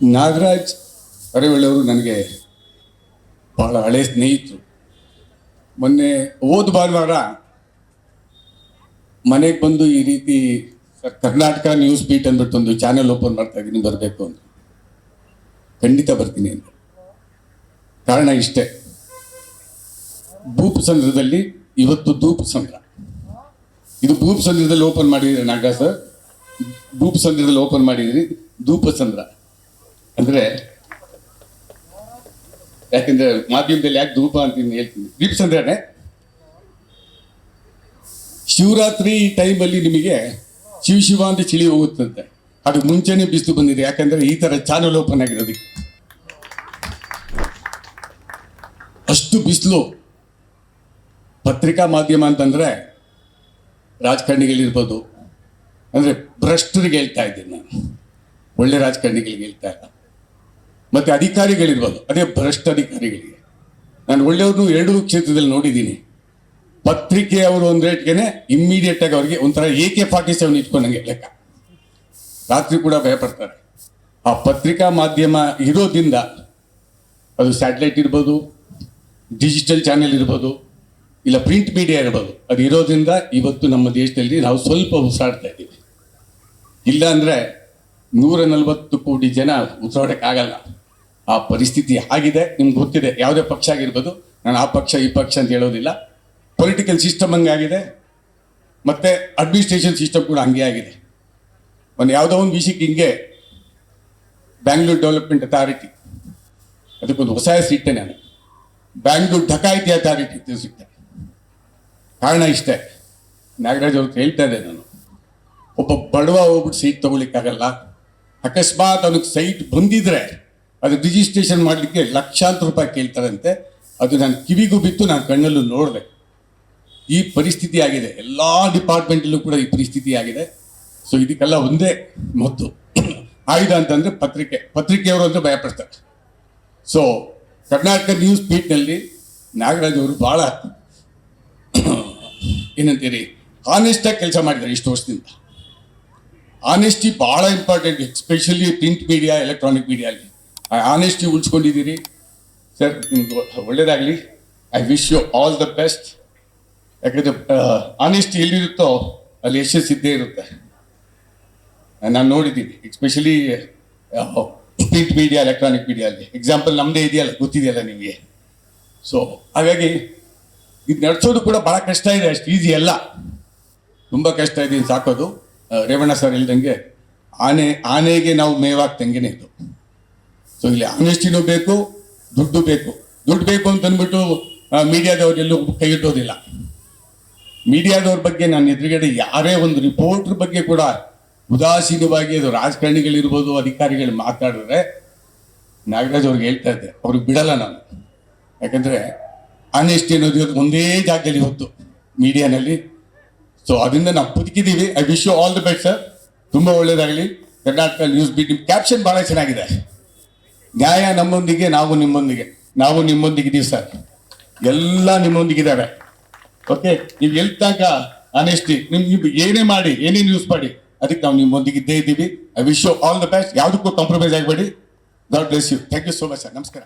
ನಾಗರಾಜ್ ಅರಿವಳ್ಳಿಯವರು ನನಗೆ ಬಹಳ ಹಳೆ ಸ್ನೇಹಿತರು. ಮೊನ್ನೆ ಹೋದ ಭಾನುವಾರ ಮನೆಗೆ ಬಂದು ಈ ರೀತಿ ಕರ್ನಾಟಕ ನ್ಯೂಸ್ ಬೀಟ್ ಅಂದ್ಬಿಟ್ಟು ಒಂದು ಚಾನೆಲ್ ಓಪನ್ ಮಾಡ್ತಾ ಇದ್ದೀನಿ, ಬರಬೇಕು ಅಂತ. ಖಂಡಿತ ಬರ್ತೀನಿ ಅಂತ. ಕಾರಣ ಇಷ್ಟೇ, ಭೂಪ ಸಂದ್ರದಲ್ಲಿ ಇವತ್ತು ಧೂಪ ಸಂದ್ರ. ಇದು ಭೂಪ ಸಂದ್ರದಲ್ಲಿ ಓಪನ್ ಮಾಡಿದ್ರಿ ನಾಗರಾಜ್ ಸರ್, ಭೂಪ ಸಂದ್ರದಲ್ಲಿ ಓಪನ್ ಮಾಡಿದ್ರಿ ಧೂಪ ಸಂದ್ರ ಅಂದ್ರೆ, ಯಾಕಂದ್ರೆ ಮಾಧ್ಯಮದಲ್ಲಿ ಯಾಕೆ ಧೂಪ ಅಂತ ಹೇಳ್ತೀನಿ. ದೀಪ ಸಂದ್ರನೇ ಶಿವರಾತ್ರಿ ಟೈಮಲ್ಲಿ ನಿಮಗೆ ಶಿವ ಅಂತ ಚಿಳಿ ಹೋಗುತ್ತಂತೆ. ಅದು ಮುಂಚೆನೆ ಬಿಸಿಲು ಬಂದಿದೆ, ಯಾಕಂದ್ರೆ ಈ ತರ ಚಾನಲ್ ಓಪನ್ ಆಗಿರೋದಕ್ಕೆ. ಅಷ್ಟು ಬಿಸಿಲು. ಪತ್ರಿಕಾ ಮಾಧ್ಯಮ ಅಂತಂದ್ರೆ ರಾಜಕಾರಣಿಗಳಿರ್ಬೋದು, ಅಂದ್ರೆ ಭ್ರಷ್ಟರಿಗೆ ಹೇಳ್ತಾ ಇದ್ದೀನಿ ನಾನು, ಒಳ್ಳೆ ರಾಜಕಾರಣಿಗಳಿಗೆ ಹೇಳ್ತಾ ಇಲ್ಲ. ಮತ್ತೆ ಅಧಿಕಾರಿಗಳಿರ್ಬೋದು, ಅದೇ ಭ್ರಷ್ಟ ಅಧಿಕಾರಿಗಳಿಗೆ. ನಾನು ಒಳ್ಳೆಯವ್ರನ್ನು ಎರಡೂ ಕ್ಷೇತ್ರದಲ್ಲಿ ನೋಡಿದ್ದೀನಿ. ಪತ್ರಿಕೆಯವರು ಒಂದು ರೇಟ್ಗೆನೆ ಇಮ್ಮಿಡಿಯೇಟ್ ಆಗಿ ಅವ್ರಿಗೆ ಒಂಥರ AK-47 ಇಟ್ಕೊಂಡಂಗೆ ಲೆಕ್ಕ. ರಾತ್ರಿ ಕೂಡ ಭಯಪಡ್ತಾರೆ. ಆ ಪತ್ರಿಕಾ ಮಾಧ್ಯಮ ಇರೋದ್ರಿಂದ, ಅದು ಸ್ಯಾಟಲೈಟ್ ಇರ್ಬೋದು, ಡಿಜಿಟಲ್ ಚಾನೆಲ್ ಇರ್ಬೋದು, ಇಲ್ಲ ಪ್ರಿಂಟ್ ಮೀಡಿಯಾ ಇರ್ಬೋದು, ಅದು ಇರೋದ್ರಿಂದ ಇವತ್ತು ನಮ್ಮ ದೇಶದಲ್ಲಿ ನಾವು ಸ್ವಲ್ಪ ಉಸಿರಾಡ್ತಾ ಇದ್ದೀವಿ. ಇಲ್ಲ ಅಂದರೆ 140 ಕೋಟಿ ಜನ ಉಸಿರಾಡೋಕ್ಕಾಗಲ್ಲ. ಆ ಪರಿಸ್ಥಿತಿ ಆಗಿದೆ. ನಿಮ್ಗೆ ಗೊತ್ತಿದೆ, ಯಾವುದೇ ಪಕ್ಷ ಆಗಿರ್ಬೋದು. ನಾನು ಆ ಪಕ್ಷ ಈ ಪಕ್ಷ ಅಂತ ಹೇಳೋದಿಲ್ಲ. ಪೊಲಿಟಿಕಲ್ ಸಿಸ್ಟಮ್ ಹಂಗೆ ಆಗಿದೆ, ಮತ್ತು ಅಡ್ಮಿನಿಸ್ಟ್ರೇಷನ್ ಸಿಸ್ಟಮ್ ಕೂಡ ಹಂಗೆ ಆಗಿದೆ. ಒಂದು ಯಾವುದೋ ಒಂದು ವಿಷಯಕ್ಕೆ ಹಿಂಗೆ ಬ್ಯಾಂಗ್ಳೂರ್ ಡೆವಲಪ್ಮೆಂಟ್ ಅಥಾರಿಟಿ, ಅದಕ್ಕೊಂದು ಹೊಸ ಹೆಸರು ಇಟ್ಟೆ ನಾನು, ಬ್ಯಾಂಗ್ಳೂರ್ ಡಕಾಯಿತಿ ಅಥಾರಿಟಿ ತಿಳಿಸಿಟ್ಟೆ. ಕಾರಣ ಇಷ್ಟೇ, ನಾಗರಾಜ್ ಅವ್ರಿಗೆ ಹೇಳ್ತಾ ಇದ್ದೆ ನಾನು, ಒಬ್ಬ ಬಡವ ಹೋಗ್ಬಿಟ್ಟು ಸೈಟ್ ತೊಗೊಳಿಕ್ಕಾಗಲ್ಲ. ಅಕಸ್ಮಾತ್ ಅವನಿಗೆ ಸೈಟ್ ಬಂದಿದ್ರೆ ಅದು ರಿಜಿಸ್ಟ್ರೇಷನ್ ಮಾಡಲಿಕ್ಕೆ ಲಕ್ಷಾಂತರ ರೂಪಾಯಿ ಕೇಳ್ತಾರಂತೆ. ಅದು ನಾನು ಕಿವಿಗೂ ಬಿತ್ತು, ನಾನು ಕಣ್ಣಲ್ಲೂ ನೋಡಿದೆ. ಈ ಪರಿಸ್ಥಿತಿ ಆಗಿದೆ, ಎಲ್ಲ ಡಿಪಾರ್ಟ್ಮೆಂಟಲ್ಲೂ ಕೂಡ ಈ ಪರಿಸ್ಥಿತಿ ಆಗಿದೆ. ಸೊ ಇದಕ್ಕೆಲ್ಲ ಒಂದೇ ಮದ್ದು ಆಯುಧ ಅಂತಂದರೆ ಪತ್ರಿಕೆಯವರು ಅಂದರೆ ಭಯಪಡ್ತಾರೆ. ಸೊ ಕರ್ನಾಟಕ ನ್ಯೂಸ್ ಬೀಟ್ನಲ್ಲಿ ನಾಗರಾಜ್ ಅವರು ಭಾಳ ಏನಂತೀರಿ, ಆನೆಸ್ಟಾಗಿ ಕೆಲಸ ಮಾಡಿದ್ದಾರೆ ಇಷ್ಟು ವರ್ಷದಿಂದ. ಆನೆಸ್ಟಿ ಭಾಳ important, especially print media, electronic ಮೀಡಿಯಲ್ಲಿ. ಆ ಆನೆಸ್ಟಿ ಉಳಿಸ್ಕೊಂಡಿದ್ದೀರಿ ಸರ್, ನಿಮ್ಗೆ ಒಳ್ಳೇದಾಗಲಿ. I wish you all the best. ಯಾಕಂದರೆ ಆನೆಸ್ಟಿ ಎಲ್ಲಿರುತ್ತೋ ಅಲ್ಲಿ ಯಶಸ್ಸಿದ್ದೇ ಇರುತ್ತೆ. ನಾನು ನೋಡಿದ್ದೀನಿ, ಎಸ್ಪೆಷಲಿ ಪ್ರಿಂಟ್ ಮೀಡಿಯಾ, ಎಲೆಕ್ಟ್ರಾನಿಕ್ ಮೀಡಿಯಲ್ಲಿ. ಎಕ್ಸಾಂಪಲ್ ನಮ್ಮದೇ ಇದೆಯಲ್ಲ, ಗೊತ್ತಿದೆಯಲ್ಲ ನಿಮಗೆ. ಸೊ ಹಾಗಾಗಿ ಇದು ನಡೆಸೋದು ಕೂಡ ಭಾಳ ಕಷ್ಟ ಇದೆ, ಅಷ್ಟು ಈಸಿ ಅಲ್ಲ, ತುಂಬ ಕಷ್ಟ ಇದೆ ಇದು ಸಾಕೋದು. ರೇವಣ್ಣ ಸರ್ ಹೇಳ್ದಂಗೆ ಆನೆಗೆ ನಾವು ಮೇವಾಗ್ತಂಗೆ ಇದು. ಸೊ ಇಲ್ಲಿ ಆನೆಸ್ಟಿನೂ ಬೇಕು, ದುಡ್ಡು ಬೇಕು. ದುಡ್ಡು ಬೇಕು ಅಂತ ಅಂದ್ಬಿಟ್ಟು ಮೀಡಿಯಾದವ್ರೆಲ್ಲೂ ಕೈ ಇಟ್ಟೋದಿಲ್ಲ. ಮೀಡಿಯಾದವ್ರ ಬಗ್ಗೆ ನಾನು ಎದುರುಗಡೆ ಯಾರೇ ಒಂದು ರಿಪೋರ್ಟ್ರ್ ಬಗ್ಗೆ ಕೂಡ ಉದಾಸೀನವಾಗಿ, ಅದು ರಾಜಕಾರಣಿಗಳಿರ್ಬೋದು, ಅಧಿಕಾರಿಗಳು ಮಾತಾಡಿದ್ರೆ ನಾಗರಾಜ್ ಅವ್ರಿಗೆ ಹೇಳ್ತಾ ಇದ್ದೆ, ಅವ್ರಿಗೆ ಬಿಡಲ್ಲ ನಾನು. ಯಾಕಂದರೆ ಆನೆಸ್ಟಿ ಅನ್ನೋದು ಒಂದೇ ಜಾಗದಲ್ಲಿ ಇವತ್ತು ಮೀಡಿಯಾನಲ್ಲಿ. ಸೊ ಅದರಿಂದ ನಾವು ಬದುಕಿದ್ದೀವಿ. I wish you all the best sir, ತುಂಬ ಒಳ್ಳೇದಾಗಲಿ. ಕರ್ನಾಟಕ ನ್ಯೂಸ್ ಬೀಟ್ ಕ್ಯಾಪ್ಷನ್ ಭಾಳ ಚೆನ್ನಾಗಿದೆ. ನ್ಯಾಯ ನಮ್ಮೊಂದಿಗೆ, ನಾವು ನಿಮ್ಮೊಂದಿಗೆ. ನಾವು ನಿಮ್ಮೊಂದಿಗಿದ್ದೀವಿ ಸರ್, ಎಲ್ಲ ನಿಮ್ಮೊಂದಿಗಿದ್ದಾರೆ. ಓಕೆ, ನೀವು ಎಲ್ಲಿ ತನಕ ಆನೆಸ್ಟಿ, ನೀವು ಏನೇ ಮಾಡಿ, ಏನೇ ನ್ಯೂಸ್ ಮಾಡಿ, ಅದಕ್ಕೆ ನಾವು ನಿಮ್ಮೊಂದಿಗೆ ಇದ್ದೇ ಇದ್ದೀವಿ. I wish you all the best. ಯಾವುದಕ್ಕೂ ಕಾಂಪ್ರಮೈಸ್ ಆಗಬೇಡಿ. God bless you. Thank you so much sir. ನಮಸ್ಕಾರ.